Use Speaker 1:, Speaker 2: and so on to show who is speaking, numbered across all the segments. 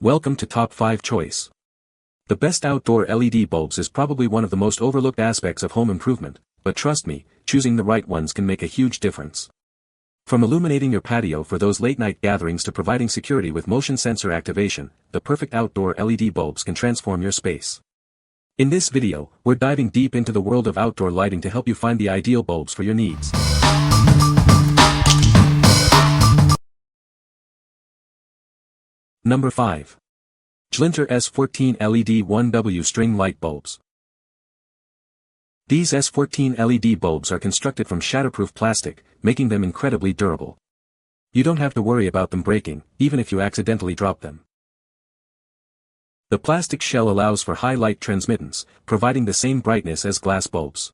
Speaker 1: Welcome to Top 5 Choice. The best outdoor LED bulbs is probably one of the most overlooked aspects of home improvement, but trust me, choosing the right ones can make a huge difference. From illuminating your patio for those late-night gatherings to providing security with motion sensor activation, the perfect outdoor LED bulbs can transform your space. In this video, we're diving deep into the world of outdoor lighting to help you find the ideal bulbs for your needs. Number 5. Jslinter S14 LED 1W String Light Bulbs. These S14 LED bulbs are constructed from shatterproof plastic, making them incredibly durable. You don't have to worry about them breaking, even if you accidentally drop them. The plastic shell allows for high light transmittance, providing the same brightness as glass bulbs.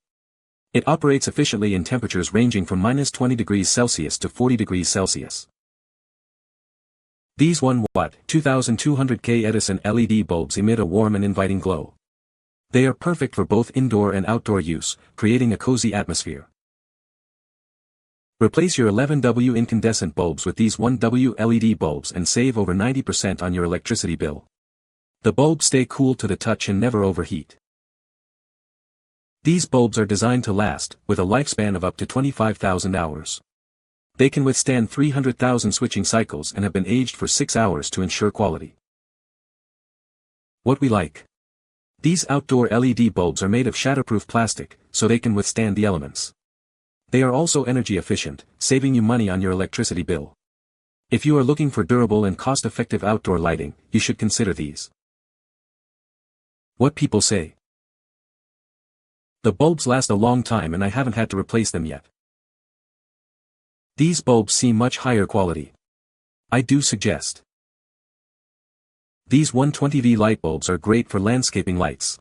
Speaker 1: It operates efficiently in temperatures ranging from -20 degrees Celsius to 40 degrees Celsius. These 1-watt, 2200K Edison LED bulbs emit a warm and inviting glow. They are perfect for both indoor and outdoor use, creating a cozy atmosphere. Replace your 11W incandescent bulbs with these 1W LED bulbs and save over 90% on your electricity bill. The bulbs stay cool to the touch and never overheat. These bulbs are designed to last, with a lifespan of up to 25,000 hours. They can withstand 300,000 switching cycles and have been aged for 6 hours to ensure quality. What we like. These outdoor LED bulbs are made of shatterproof plastic, so they can withstand the elements. They are also energy efficient, saving you money on your electricity bill. If you are looking for durable and cost-effective outdoor lighting, you should consider these. What people say. The bulbs last a long time and I haven't had to replace them yet. These bulbs seem much higher quality. I do suggest. These 120V light bulbs are great for landscaping lights.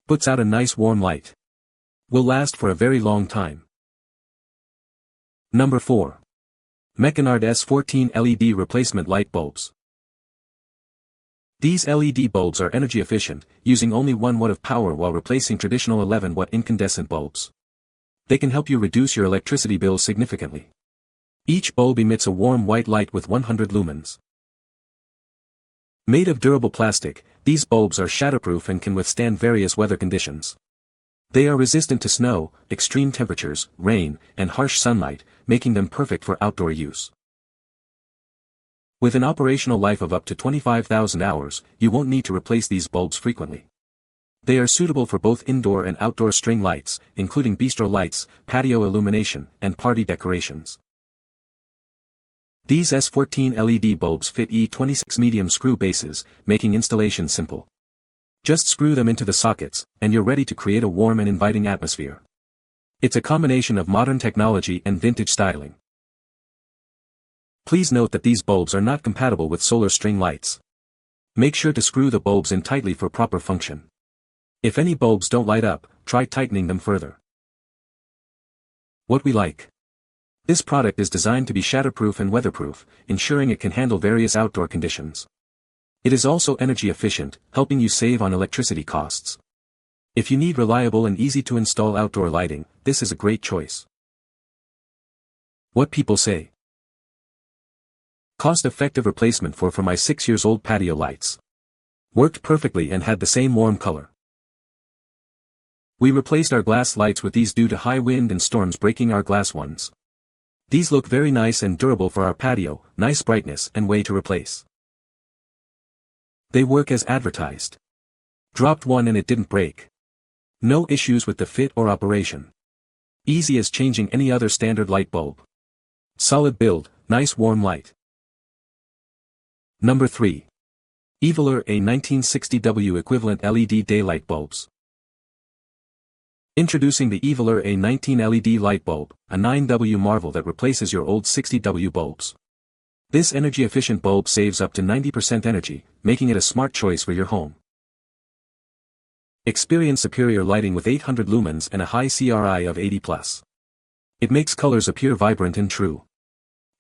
Speaker 1: Puts out a nice warm light. Will last for a very long time. Number 4. Meconard S14 LED Replacement Light Bulbs. These LED bulbs are energy efficient, using only 1 watt of power while replacing traditional 11-watt incandescent bulbs. They can help you reduce your electricity bill significantly. Each bulb emits a warm white light with 100 lumens. Made of durable plastic, these bulbs are shatterproof and can withstand various weather conditions. They are resistant to snow, extreme temperatures, rain, and harsh sunlight, making them perfect for outdoor use. With an operational life of up to 25,000 hours, you won't need to replace these bulbs frequently. They are suitable for both indoor and outdoor string lights, including bistro lights, patio illumination, and party decorations. These S14 LED bulbs fit E26 medium screw bases, making installation simple. Just screw them into the sockets, and you're ready to create a warm and inviting atmosphere. It's a combination of modern technology and vintage styling. Please note that these bulbs are not compatible with solar string lights. Make sure to screw the bulbs in tightly for proper function. If any bulbs don't light up, try tightening them further. What we like. This product is designed to be shatterproof and weatherproof, ensuring it can handle various outdoor conditions. It is also energy efficient, helping you save on electricity costs. If you need reliable and easy to install outdoor lighting, this is a great choice. What people say. Cost-effective replacement for my 6-year-old patio lights. Worked perfectly and had the same warm color. We replaced our glass lights with these due to high wind and storms breaking our glass ones. These look very nice and durable for our patio, nice brightness and way to replace. They work as advertised. Dropped one and it didn't break. No issues with the fit or operation. Easy as changing any other standard light bulb. Solid build, nice warm light. Number 3. EVELOR A1960W Equivalent LED Daylight Bulbs. Introducing the EVELOR A19 LED light bulb, a 9W marvel that replaces your old 60W bulbs. This energy-efficient bulb saves up to 90% energy, making it a smart choice for your home. Experience superior lighting with 800 lumens and a high CRI of 80+. It makes colors appear vibrant and true.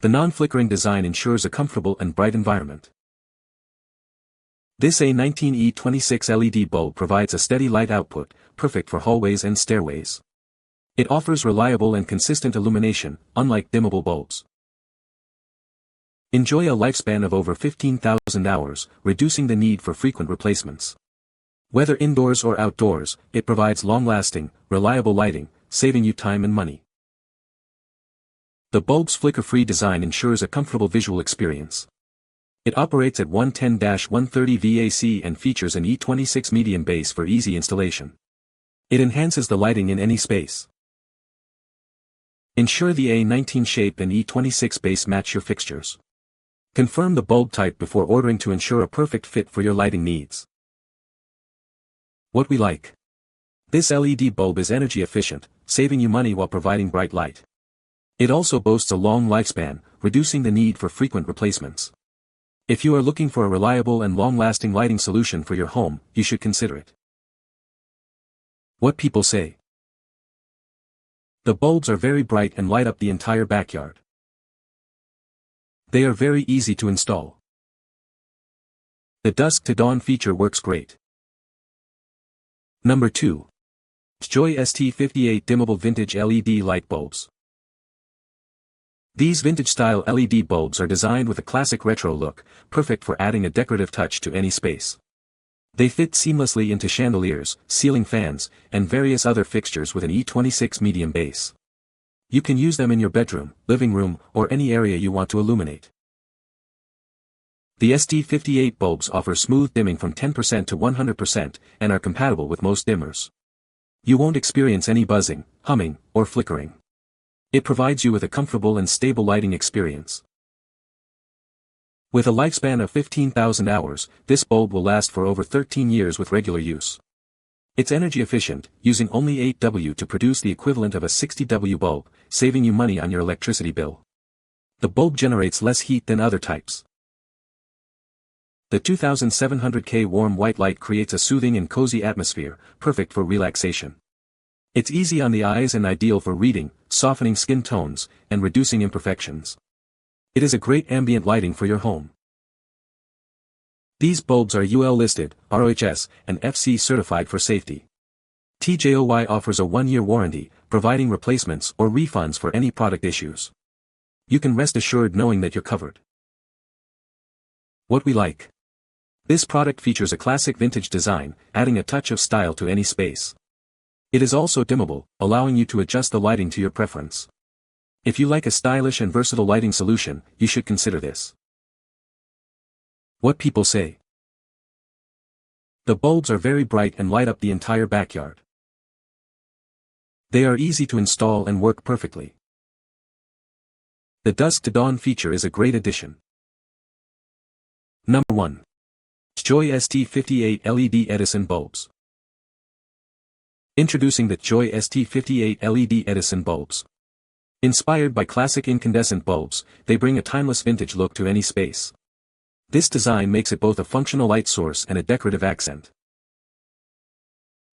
Speaker 1: The non-flickering design ensures a comfortable and bright environment. This A19E26 LED bulb provides a steady light output, perfect for hallways and stairways. It offers reliable and consistent illumination, unlike dimmable bulbs. Enjoy a lifespan of over 15,000 hours, reducing the need for frequent replacements. Whether indoors or outdoors, it provides long-lasting, reliable lighting, saving you time and money. The bulb's flicker-free design ensures a comfortable visual experience. It operates at 110-130 VAC and features an E26 medium base for easy installation. It enhances the lighting in any space. Ensure the A19 shape and E26 base match your fixtures. Confirm the bulb type before ordering to ensure a perfect fit for your lighting needs. What we like. This LED bulb is energy efficient, saving you money while providing bright light. It also boasts a long lifespan, reducing the need for frequent replacements. If you are looking for a reliable and long-lasting lighting solution for your home, you should consider it. What people say. The bulbs are very bright and light up the entire backyard. They are very easy to install. The dusk to dawn feature works great. Number 2. TJOY ST58 Dimmable Vintage LED Light Bulbs. These vintage-style LED bulbs are designed with a classic retro look, perfect for adding a decorative touch to any space. They fit seamlessly into chandeliers, ceiling fans, and various other fixtures with an E26 medium base. You can use them in your bedroom, living room, or any area you want to illuminate. The ST58 bulbs offer smooth dimming from 10% to 100% and are compatible with most dimmers. You won't experience any buzzing, humming, or flickering. It provides you with a comfortable and stable lighting experience. With a lifespan of 15,000 hours, this bulb will last for over 13 years with regular use. It's energy efficient, using only 8 W to produce the equivalent of a 60 W bulb, saving you money on your electricity bill. The bulb generates less heat than other types. The 2700K warm white light creates a soothing and cozy atmosphere, perfect for relaxation. It's easy on the eyes and ideal for reading, softening skin tones, and reducing imperfections. It is a great ambient lighting for your home. These bulbs are UL listed, RoHS, and FC certified for safety. TJOY offers a 1-year warranty, providing replacements or refunds for any product issues. You can rest assured knowing that you're covered. What we like. This product features a classic vintage design, adding a touch of style to any space. It is also dimmable, allowing you to adjust the lighting to your preference. If you like a stylish and versatile lighting solution, you should consider this. What people say. The bulbs are very bright and light up the entire backyard. They are easy to install and work perfectly. The dusk to dawn feature is a great addition. Number 1. TJOY ST58 LED Edison Bulbs. Introducing the TJOY ST58 LED Edison bulbs. Inspired by classic incandescent bulbs, they bring a timeless vintage look to any space. This design makes it both a functional light source and a decorative accent.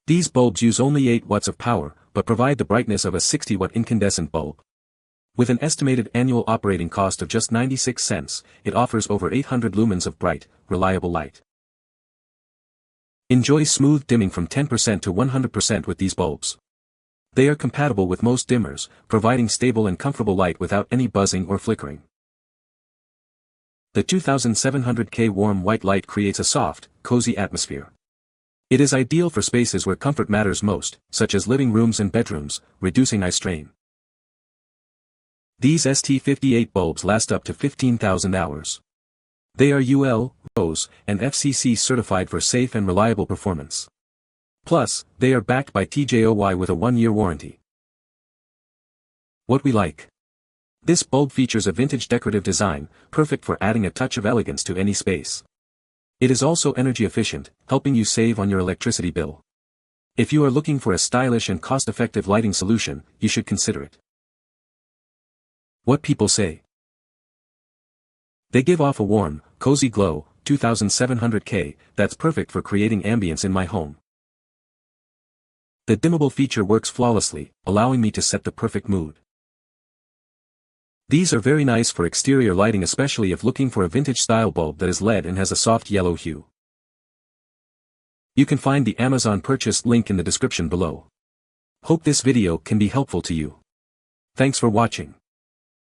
Speaker 1: These bulbs use only 8 watts of power, but provide the brightness of a 60-watt incandescent bulb. With an estimated annual operating cost of just 96 cents, it offers over 800 lumens of bright, reliable light. Enjoy smooth dimming from 10% to 100% with these bulbs. They are compatible with most dimmers, providing stable and comfortable light without any buzzing or flickering. The 2700K warm white light creates a soft, cozy atmosphere. It is ideal for spaces where comfort matters most, such as living rooms and bedrooms, reducing eye strain. These ST58 bulbs last up to 15,000 hours. They are UL, RoHS, and FCC certified for safe and reliable performance. Plus, they are backed by TJOY with a 1-year warranty. What we like. This bulb features a vintage decorative design, perfect for adding a touch of elegance to any space. It is also energy efficient, helping you save on your electricity bill. If you are looking for a stylish and cost-effective lighting solution, you should consider it. What people say. They give off a warm, cozy glow, 2700K, that's perfect for creating ambience in my home. The dimmable feature works flawlessly, allowing me to set the perfect mood. These are very nice for exterior lighting, especially if looking for a vintage style bulb that is LED and has a soft yellow hue. You can find the Amazon purchase link in the description below. Hope this video can be helpful to you. Thanks for watching.